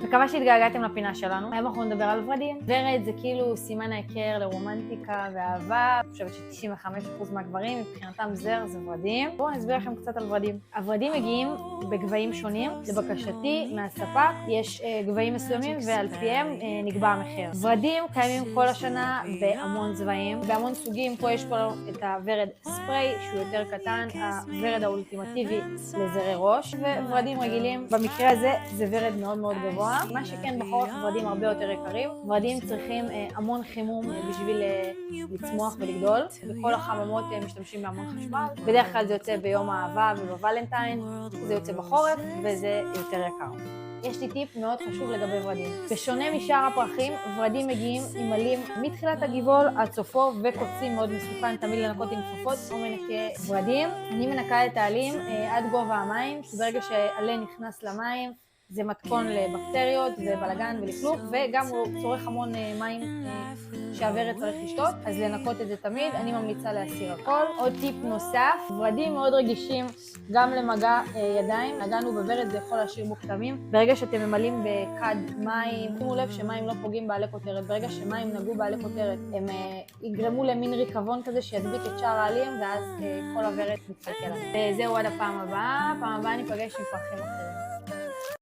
מקווה שהתגעגעתם לפינה שלנו. היום אנחנו נדבר על ורדים. ורד זה כאילו סימן ההיכר לרומנטיקה ואהבה. אני חושבת ש95% מהגברים מבחינתם זר זה ורדים. בואו נסביר לכם קצת על ורדים. הורדים מגיעים בגבהים שונים. לבקשתי מהספק יש גבהים מסוימים ועל פיהם נקבע המחיר. ורדים קיימים כל השנה בהמון צבעים, בהמון סוגים. פה יש פה את הוורד ספרי שהוא יותר קטן, הוורד האולטימטיבי לזרי ראש, וורדים רגילים. במקרה הזה זה ורד מאוד מאוד גבוה. מה שכן בחורף ורדים הרבה יותר יקרים. ורדים צריכים המון חימום בשביל לצמוח ולגדול. בכל החממות משתמשים בהמון חשמל. בדרך כלל זה יוצא ביום האהבה ובוולנטיין, זה יוצא בחורף וזה יותר יקר. יש לי טיפ מאוד חשוב לגבי ורדים. בשונה משאר הפרחים, ורדים מגיעים עם עלים מתחילת הגיבול עד סופו וקוצים. מאוד מסוכן תמיד לנקות עם כפפות או מנקה ורדים. אני מנקה את העלים עד גובה המים, ברגע שעלה נכנס למים זה מתכון לבקטריות ובלגן ולכלוך, וגם הוא צורך המון מים שהוורד צריך לשתות, אז לנקות את זה תמיד. אני ממליצה להסיר הכל. עוד טיפ נוסף, ורדים מאוד רגישים גם למגע ידיים. נגענו בוורד זה יכול להשאיר בו כתמים. ברגע שאתם ממלאים בכד מים, שימו לב שמים לא פוגעים בעלי כותרת. ברגע שמים נגעו בעלי כותרת הם יגרמו למין ריקבון כזה שידביק את שאר העלים, ואז כל הוורד מתקלקל. וזהו, עד הפעם הבאה. פעם הבאה ניפגש עם פרחים אחרים.